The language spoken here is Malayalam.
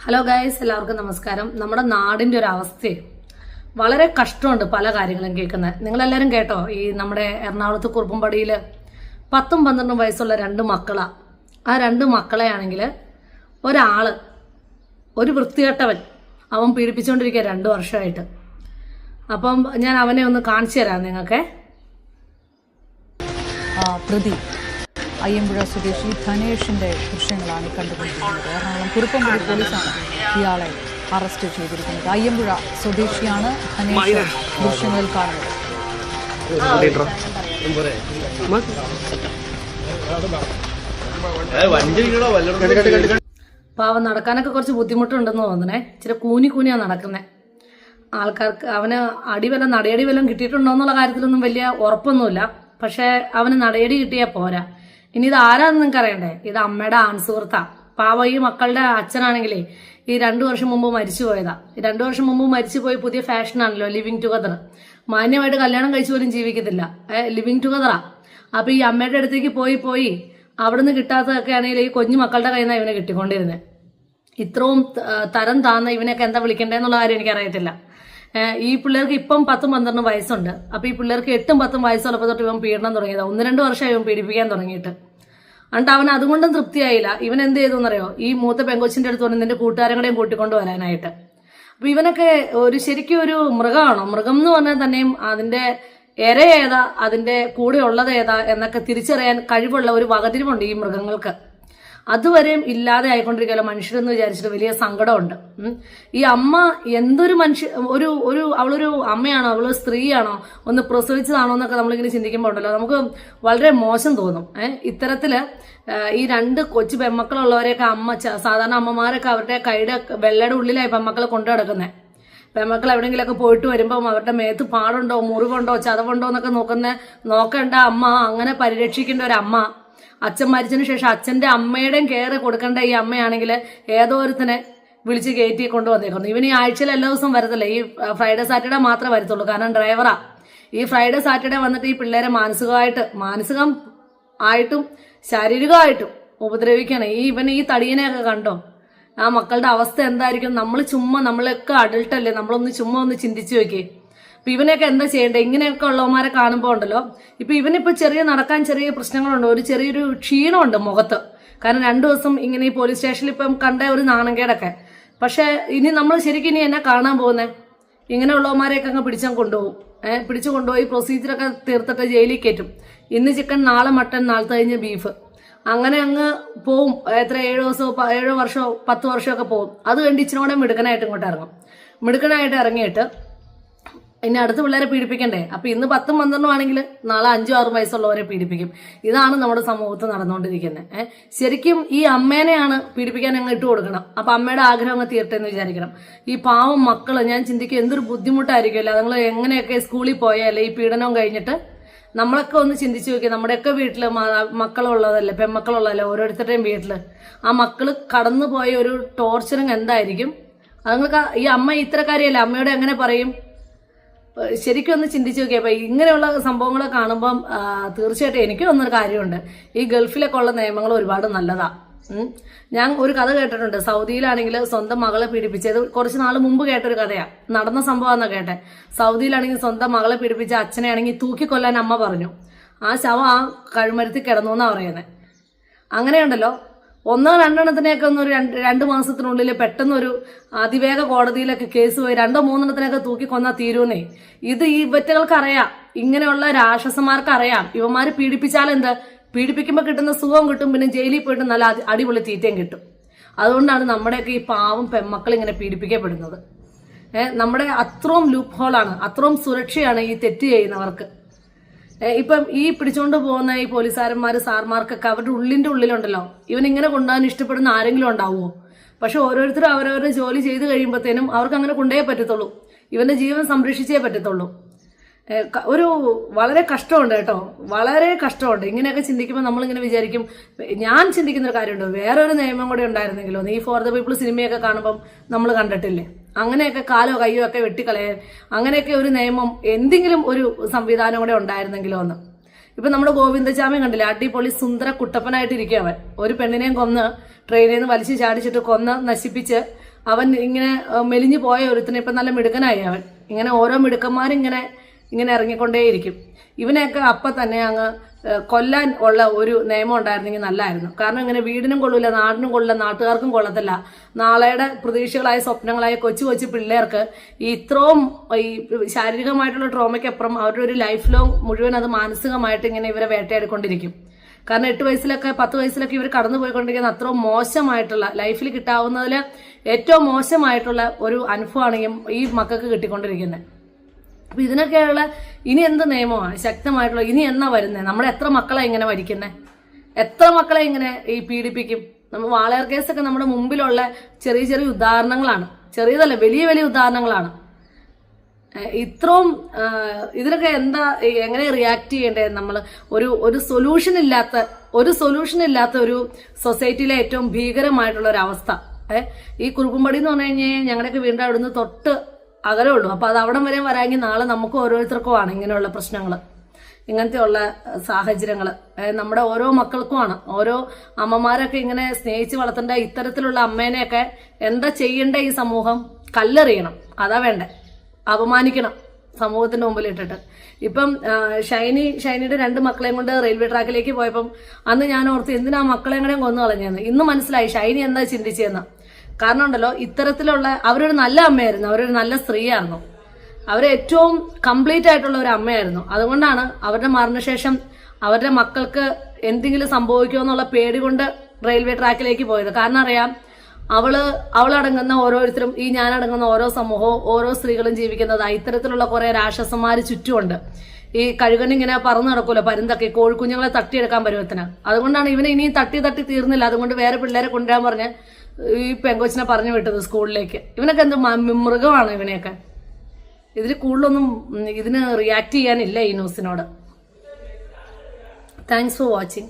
ഹലോ ഗൈസ്, എല്ലാവർക്കും നമസ്കാരം. നമ്മുടെ നാടിന്റെ ഒരു അവസ്ഥയെ വളരെ കഷ്ടമുണ്ട് പല കാര്യങ്ങളും കേൾക്കുന്നത്. നിങ്ങളെല്ലാവരും കേട്ടോ, ഈ നമ്മുടെ എറണാകുളത്ത് കുറുപ്പുംപടിയിൽ 10-12 വയസ്സുള്ള 2 മക്കളാ. ആ 2 മക്കളെയാണെങ്കിൽ ഒരാള്, ഒരു വൃത്തികെട്ടവൻ, അവൻ പീഡിപ്പിച്ചുകൊണ്ടിരിക്കുക 2 വർഷമായിട്ട്. അപ്പം ഞാൻ അവനെ ഒന്ന് കാണിച്ചു തരാം നിങ്ങൾക്ക്. പ്രതി അയ്യമ്പുഴ സ്വദേശി ധനേഷിന്റെ ദൃശ്യങ്ങളാണ് കണ്ടുകൊണ്ടിരിക്കുന്നത്. എറണാകുളം കുറുപ്പംപടി പോലീസാണ് ഇയാളെ അറസ്റ്റ് ചെയ്തിരിക്കുന്നത്. അയ്യമ്പുഴ സ്വദേശിയാണ് ധനേഷ് ദൃശ്യങ്ങളിൽ കാണുന്നത്. പാവം നടക്കാനൊക്കെ കുറച്ച് ബുദ്ധിമുട്ടുണ്ടെന്ന് തോന്നണേ. ഇച്ചിരി കൂനിയാണ് നടക്കുന്നത്. ആൾക്കാർക്ക് അവന് നടയടി വല്ലതും കിട്ടിയിട്ടുണ്ടോ എന്നുള്ള കാര്യത്തിലൊന്നും വലിയ ഉറപ്പൊന്നുമില്ല. പക്ഷെ അവന് നടയടി കിട്ടിയാൽ പോരാ. ഇനി ഇത് ആരാന്ന് നിങ്ങൾക്ക് അറിയണ്ടേ? ഇത് അമ്മയുടെ ആൺസുഹൃത്താ. പാവ ഈ മക്കളുടെ അച്ഛനാണെങ്കിലേ ഈ 2 വർഷം മുമ്പ് മരിച്ചു പോയതാ. 2 വർഷം മുമ്പ് മരിച്ചുപോയി. പുതിയ ഫാഷനാണല്ലോ ലിവിങ് ടുഗദർ. മാന്യമായിട്ട് കല്യാണം കഴിച്ചു പോലും ജീവിക്കത്തില്ല, ലിവിങ് ടുഗദറാ. അപ്പൊ ഈ അമ്മയുടെ അടുത്തേക്ക് പോയി അവിടുന്ന് കിട്ടാത്തതൊക്കെ ആണെങ്കിൽ ഈ കുഞ്ഞു മക്കളുടെ കയ്യിൽ നിന്നാണ് ഇവനെ കിട്ടിക്കൊണ്ടിരുന്നത്. ഇത്രയും തരം താന്ന ഇവനൊക്കെ എന്താ വിളിക്കണ്ടേന്നുള്ള കാര്യം എനിക്കറിയത്തില്ല. ഈ പിള്ളേർക്ക് ഇപ്പം 10-12 വയസ്സുണ്ട്. അപ്പൊ ഈ പിള്ളേർക്ക് 8-10 വയസ്സുള്ളപ്പോൾ തൊട്ട് ഇവൻ പീഡനം തുടങ്ങിയതാ. 1-2 വർഷമായി ഇവൻ പീഡിപ്പിക്കാൻ തുടങ്ങിയിട്ട്. എന്നിട്ട് അവൻ അതുകൊണ്ടും തൃപ്തിയായില്ല. ഇവൻ എന്ത് ചെയ്തു എന്നറിയോ? ഈ മൂത്ത പെങ്കൊച്ചിന്റെ അടുത്ത് വന്ന് നിന്റെ കൂട്ടുകാരങ്ങളെയും കൂട്ടിക്കൊണ്ട് വരാനായിട്ട്. അപ്പൊ ഇവനൊക്കെ ശരിക്കും ഒരു മൃഗമാണോ? മൃഗം എന്ന് പറഞ്ഞാൽ തന്നെയും അതിന്റെ ഇര ഏതാ, അതിന്റെ കൂടെ ഉള്ളത് ഏതാ എന്നൊക്കെ തിരിച്ചറിയാൻ കഴിവുള്ള ഒരു വകതിരിവുണ്ട് ഈ മൃഗങ്ങൾക്ക്. അതുവരെയും ഇല്ലാതെ ആയിക്കൊണ്ടിരിക്കുകയല്ലോ മനുഷ്യരെന്ന് വിചാരിച്ചിട്ട് വലിയ സങ്കടമുണ്ട്. ഈ അമ്മ എന്തൊരു അവളൊരു അമ്മയാണോ, അവളൊരു സ്ത്രീയാണോ, ഒന്ന് പ്രസവിച്ചതാണോ എന്നൊക്കെ നമ്മളിങ്ങനെ ചിന്തിക്കുമ്പോൾ ഉണ്ടല്ലോ നമുക്ക് വളരെ മോശം തോന്നും. ഇത്തരത്തില് ഈ 2 കൊച്ചു പെമ്മക്കളുള്ളവരെയൊക്കെ സാധാരണ അമ്മമാരൊക്കെ അവരുടെ കൈയുടെ വെള്ളയുടെ ഉള്ളിലായി പെമ്മക്കളെ കൊണ്ടു നടക്കുന്നത്. പെമ്മക്കൾ എവിടെയെങ്കിലുമൊക്കെ പോയിട്ട് വരുമ്പം അവരുടെ മേത്ത് പാടുണ്ടോ, മുറിവുണ്ടോ, ചതവുണ്ടോ എന്നൊക്കെ നോക്കേണ്ട അമ്മ, അങ്ങനെ പരിരക്ഷിക്കേണ്ട ഒരു അമ്മ. അച്ഛൻ മരിച്ചതിന് ശേഷം അച്ഛന്റെ അമ്മയുടെയും കെയർ കൊടുക്കേണ്ട ഈ അമ്മയാണെങ്കിൽ ഏതോ ഒരുത്തനെ വിളിച്ച് കയറ്റി കൊണ്ടുവന്നേക്കുന്നു. ഇവന് ഈ ആഴ്ചയിൽ എല്ലാ ദിവസവും വരത്തില്ല, ഈ ഫ്രൈഡേ സാറ്റർഡേ മാത്രമേ വരത്തുള്ളൂ. കാരണം ഡ്രൈവറാ. ഈ ഫ്രൈഡേ സാറ്റർഡേ വന്നിട്ട് ഈ പിള്ളേരെ മാനസികം ആയിട്ടും ശാരീരികമായിട്ടും ഉപദ്രവിക്കണം. ഇവൻ ഈ തടിയനെയൊക്കെ കണ്ടോ? ആ മക്കളുടെ അവസ്ഥ എന്തായിരിക്കും? നമ്മളൊക്കെ അഡൾട്ടല്ലേ, നമ്മളൊന്ന് ചുമ്മാ ഒന്ന് ചിന്തിച്ചു നോക്കിയേ. അപ്പൊ ഇവനെയൊക്കെ എന്താ ചെയ്യേണ്ടത്? ഇങ്ങനെയൊക്കെ ഉള്ളവന്മാരെ കാണുമ്പോൾ ഉണ്ടല്ലോ, ഇവനിപ്പോ നടക്കാൻ ചെറിയ പ്രശ്നങ്ങളുണ്ട്, ചെറിയൊരു ക്ഷീണമുണ്ട് മുഖത്ത്. കാരണം 2 ദിവസം ഇങ്ങനെ ഈ പോലീസ് സ്റ്റേഷനിൽ ഇപ്പം കണ്ട ഒരു നാണംകേടൊക്കെ. പക്ഷെ ഇനി നമ്മൾ ശരിക്കും ഇനി എന്നെ കാണാൻ പോകുന്നത് ഇങ്ങനെയുള്ളവന്മാരെയൊക്കെ അങ്ങ് പിടിച്ചു കൊണ്ടുപോയി പ്രൊസീജിയറൊക്കെ തീർത്തിട്ട് ജയിലിൽ കയറ്റും. ഇന്ന് ചിക്കൻ, നാളെ മട്ടൻ, നാളത്തെ കഴിഞ്ഞ് ബീഫ്, അങ്ങനെ അങ്ങ് പോവും. 7 വർഷമോ 10 വർഷമൊക്കെ പോവും. അത് കണ്ട് ഇച്ചിരി കൂടെ മിടുക്കനായിട്ട് ഇറങ്ങിയിട്ട് ഇനി അടുത്ത പിള്ളേരെ പീഡിപ്പിക്കണ്ടേ? അപ്പൊ ഇന്ന് 10-12 ആണെങ്കിൽ നാളെ 5-6 വയസ്സുള്ളവരെ പീഡിപ്പിക്കും. ഇതാണ് നമ്മുടെ സമൂഹത്തിൽ നടന്നുകൊണ്ടിരിക്കുന്നത്. ശരിക്കും ഈ അമ്മേനെയാണ് പീഡിപ്പിക്കാൻ അങ്ങ് ഇട്ട് കൊടുക്കണം. അപ്പൊ അമ്മയുടെ ആഗ്രഹം അങ്ങ് തീരട്ടെ എന്ന് വിചാരിക്കണം. ഈ പാവം മക്കള്, ഞാൻ ചിന്തിക്കും എന്തൊരു ബുദ്ധിമുട്ടായിരിക്കുമല്ലോ. അതുങ്ങൾ എങ്ങനെയൊക്കെ സ്കൂളിൽ പോയാലേ ഈ പീഡനവും കഴിഞ്ഞിട്ട് നമ്മളൊക്കെ ഒന്ന് ചിന്തിച്ചു നോക്കി. നമ്മുടെയൊക്കെ വീട്ടില് മക്കളുള്ളതല്ലേ, പെൺമക്കളുള്ളതല്ലേ ഓരോരുത്തരുടെയും വീട്ടില്. ആ മക്കള് കടന്നു പോയ ഒരു ടോർച്ചറിങ് എന്തായിരിക്കും? അതുങ്ങൾക്ക് ഈ അമ്മ ഇത്തരക്കാരിയല്ലേ, അമ്മയോട് എങ്ങനെ പറയും? ശരിക്കും ഒന്ന് ചിന്തിച്ചു നോക്കിയപ്പോ ഇങ്ങനെയുള്ള സംഭവങ്ങളെ കാണുമ്പം തീർച്ചയായിട്ടും എനിക്ക് തോന്നുന്നൊരു കാര്യമുണ്ട്. ഈ ഗൾഫിലൊക്കെ ഉള്ള നിയമങ്ങൾ ഒരുപാട് നല്ലതാ. ഞാൻ ഒരു കഥ കേട്ടിട്ടുണ്ട്. സൗദിയിലാണെങ്കിൽ സ്വന്തം മകളെ പീഡിപ്പിച്ചത് കുറച്ച് നാൾ മുമ്പ് കേട്ടൊരു കഥയാ. നടന്ന സംഭവമാണെന്നാ കേട്ടെ. സൗദിയിലാണെങ്കിൽ സ്വന്തം മകളെ പീഡിപ്പിച്ച അച്ഛനെ ആണെങ്കിൽ തൂക്കിക്കൊല്ലാൻ അമ്മ പറഞ്ഞു. ആ ശവം ആ കഴുമരത്തിൽ കിടന്നു എന്നാ പറയുന്നത്. അങ്ങനെയുണ്ടല്ലോ, 1-2 എണ്ണത്തിനെയൊക്കെ ഒന്ന് ഒരു 2 മാസത്തിനുള്ളിൽ പെട്ടെന്നൊരു അതിവേഗ കോടതിയിലൊക്കെ കേസ് പോയി 2-3 എണ്ണത്തിനൊക്കെ തൂക്കിക്കൊന്നാ തീരുന്നേ. ഇത് ഈ ഇവറ്റകൾക്ക് അറിയാം, ഇങ്ങനെയുള്ള രാക്ഷസന്മാർക്ക് അറിയാം. ഇവന്മാര് പീഡിപ്പിച്ചാലെന്ത്? പീഡിപ്പിക്കുമ്പോൾ കിട്ടുന്ന സുഖം കിട്ടും, പിന്നെ ജയിലിൽ പോയിട്ട് നല്ല അടിപൊളി തീറ്റയും കിട്ടും. അതുകൊണ്ടാണ് നമ്മുടെയൊക്കെ ഈ പാവം പെമ്മക്കൾ ഇങ്ങനെ പീഡിപ്പിക്കപ്പെടുന്നത്. നമ്മുടെ അത്രയും ലൂപ്പ് ഹോളാണ്, അത്രയും സുരക്ഷയാണ് ഈ തെറ്റ് ചെയ്യുന്നവർക്ക്. ഇപ്പം ഈ പിടിച്ചുകൊണ്ട് പോകുന്ന ഈ പോലീസുകാരന്മാര്, സാർമാർക്കൊക്കെ അവരുടെ ഉള്ളിലുണ്ടല്ലോ, ഇവനിങ്ങനെ കൊണ്ടുപോകാൻ ഇഷ്ടപ്പെടുന്ന ആരെങ്കിലും ഉണ്ടാവുമോ? പക്ഷെ ഓരോരുത്തരും അവരവരുടെ ജോലി ചെയ്ത് കഴിയുമ്പോഴത്തേനും അവർക്ക് അങ്ങനെ കൊണ്ടേ പറ്റത്തുള്ളൂ. ഇവന്റെ ജീവൻ സംരക്ഷിച്ചേ പറ്റത്തുള്ളൂ. ഒരു വളരെ കഷ്ടമുണ്ട് കേട്ടോ, വളരെ കഷ്ടമുണ്ട്. ഇങ്ങനെയൊക്കെ ചിന്തിക്കുമ്പോൾ നമ്മളിങ്ങനെ വിചാരിക്കും, ഞാൻ ചിന്തിക്കുന്നൊരു കാര്യമുണ്ട്, വേറൊരു നിയമം കൂടെ ഉണ്ടായിരുന്നെങ്കിലോ. ഈ ഫോർ ദ പീപ്പിൾ സിനിമയൊക്കെ കാണുമ്പം നമ്മൾ കണ്ടിട്ടില്ലേ, അങ്ങനെയൊക്കെ കാലോ കയ്യോ ഒക്കെ വെട്ടിക്കളയാൻ അങ്ങനെയൊക്കെ ഒരു നിയമം, എന്തെങ്കിലും ഒരു സംവിധാനം കൂടെ ഉണ്ടായിരുന്നെങ്കിലോ എന്ന്. ഇപ്പൊ നമ്മുടെ ഗോവിന്ദചാമി കണ്ടില്ലേ, അടിപൊളി സുന്ദര കുട്ടപ്പനായിട്ടിരിക്കും അവൻ. ഒരു പെണ്ണിനെയും കൊന്ന് ട്രെയിനിൽ നിന്ന് വലിച്ചു ചാടിച്ചിട്ട് കൊന്ന് നശിപ്പിച്ച് അവൻ ഇങ്ങനെ മെലിഞ്ഞു പോയ ഒരുത്തിനെ ഇപ്പം നല്ല മിടുക്കനായി അവൻ. ഇങ്ങനെ ഓരോ മിടുക്കന്മാരിങ്ങനെ ഇറങ്ങിക്കൊണ്ടേയിരിക്കും. ഇവനെയൊക്കെ അപ്പം തന്നെ അങ്ങ് കൊല്ലാൻ ഉള്ള ഒരു നിയമം ഉണ്ടായിരുന്നെങ്കിൽ നല്ലതായിരുന്നു. കാരണം ഇങ്ങനെ വീടിനും കൊള്ളില്ല, നാടിനും കൊള്ളില്ല, നാട്ടുകാർക്കും കൊള്ളത്തില്ല. നാളെയുടെ പ്രതീക്ഷകളായ സ്വപ്നങ്ങളായ കൊച്ചു കൊച്ചു പിള്ളേർക്ക് ഈ ഇത്രയും ഈ ശാരീരികമായിട്ടുള്ള ട്രോമയ്ക്കപ്പുറം അവരുടെ ഒരു ലൈഫ് ലോങ് മുഴുവൻ അത് മാനസികമായിട്ട് ഇങ്ങനെ ഇവരെ വേട്ടയാടിക്കൊണ്ടിരിക്കും. കാരണം 8 വയസ്സിലൊക്കെ 10 വയസ്സിലൊക്കെ ഇവർ കടന്നു പോയിക്കൊണ്ടിരിക്കുന്ന അത്രയും മോശമായിട്ടുള്ള ലൈഫിൽ കിട്ടാവുന്നതിൽ ഏറ്റവും മോശമായിട്ടുള്ള ഒരു അനുഭവമാണ് ഈ മക്കൾക്ക് കിട്ടിക്കൊണ്ടിരിക്കുന്നത്. അപ്പൊ ഇതിനൊക്കെയുള്ള ഇനി എന്ത് നിയമമാണ് ശക്തമായിട്ടുള്ള ഇനി എന്നാ വരുന്നത്? നമ്മുടെ എത്ര മക്കളെ ഇങ്ങനെ മരിക്കുന്നത്? എത്ര മക്കളെ ഇങ്ങനെ ഈ പീഡിപ്പിക്കും? നമ്മൾ വാളയാർ കേസൊക്കെ നമ്മുടെ മുമ്പിലുള്ള ചെറിയ ചെറിയ ഉദാഹരണങ്ങളാണ്. ചെറിയതല്ല, വലിയ വലിയ ഉദാഹരണങ്ങളാണ്. ഇത്രയും ഇതിനൊക്കെ എന്താ എങ്ങനെ റിയാക്ട് ചെയ്യേണ്ടത്? നമ്മൾ ഒരു സൊല്യൂഷൻ ഇല്ലാത്ത ഒരു സൊസൈറ്റിയിലെ ഏറ്റവും ഭീകരമായിട്ടുള്ള ഒരു അവസ്ഥ. ഈ കുറുപ്പുംപടി എന്ന് പറഞ്ഞു കഴിഞ്ഞാൽ ഞങ്ങളുടെയൊക്കെ വീണ്ടും അവിടുന്ന് തൊട്ട് അകലേ ഉള്ളൂ. അപ്പൊ അത് അവിടം വരെ വരാമെങ്കിൽ നാളെ നമുക്ക് ഓരോരുത്തർക്കുമാണ് ഇങ്ങനെയുള്ള പ്രശ്നങ്ങൾ, ഇങ്ങനത്തെയുള്ള സാഹചര്യങ്ങൾ നമ്മുടെ ഓരോ മക്കൾക്കുമാണ്. ഓരോ അമ്മമാരൊക്കെ ഇങ്ങനെ സ്നേഹിച്ച് വളർത്തേണ്ട ഇത്തരത്തിലുള്ള അമ്മേനെയൊക്കെ എന്താ ചെയ്യേണ്ട? ഈ സമൂഹം കല്ലെറിയണം, അതാ വേണ്ടേ. അപമാനിക്കണം സമൂഹത്തിന്റെ മുമ്പിൽ ഇട്ടിട്ട്. ഇപ്പം ഷൈനിയുടെ 2 മക്കളെയും കൊണ്ട് റെയിൽവേ ട്രാക്കിലേക്ക് പോയപ്പം അന്ന് ഞാൻ ഓർത്ത് എന്തിനാ മക്കളെയും കൂടെയും കൊന്നു കളഞ്ഞെന്ന്. ഇന്ന് മനസ്സിലായി ഷൈനി എന്താ ചിന്തിച്ചതെന്ന്. കാരണം ഉണ്ടല്ലോ, ഇത്തരത്തിലുള്ള അവരൊരു നല്ല അമ്മയായിരുന്നു, അവരൊരു നല്ല സ്ത്രീയായിരുന്നു, അവർ ഏറ്റവും കംപ്ലീറ്റ് ആയിട്ടുള്ള ഒരു അമ്മയായിരുന്നു. അതുകൊണ്ടാണ് അവരുടെ മരണശേഷം അവരുടെ മക്കൾക്ക് എന്തെങ്കിലും സംഭവിക്കുമോ എന്നുള്ള പേടി കൊണ്ട് റെയിൽവേ ട്രാക്കിലേക്ക് പോയത്. കാരണം അറിയാം, അവളടങ്ങുന്ന ഓരോരുത്തരും, ഈ ഞാനടങ്ങുന്ന ഓരോ സമൂഹവും ഓരോ സ്ത്രീകളും ജീവിക്കുന്നത് ഇത്തരത്തിലുള്ള കുറെ രാക്ഷസന്മാര് ചുറ്റുമുണ്ട്. ഈ കഴുകനിങ്ങനെ പറന്നു നടക്കൂലോ, പരുന്തൊക്കെ കോഴിക്കുഞ്ഞുങ്ങളെ തട്ടിയെടുക്കാൻ പരുവത്തിന്. അതുകൊണ്ടാണ് ഇവനെ ഇനിയും തട്ടി തീർന്നില്ല. അതുകൊണ്ട് വേറെ പിള്ളേരെ കൊണ്ടുവരാൻ പറഞ്ഞ് ഈ പെങ്കൊച്ചിനെ പറഞ്ഞു വിട്ടത് സ്കൂളിലേക്ക്. ഇവനൊക്കെ എന്ത് മൃഗമാണ് ഇവനെയൊക്കെ. ഇതിൽ കൂടുതലൊന്നും ഇതിന് റിയാക്ട് ചെയ്യാനില്ല ഈ ന്യൂസിനോട്. Thanks for watching.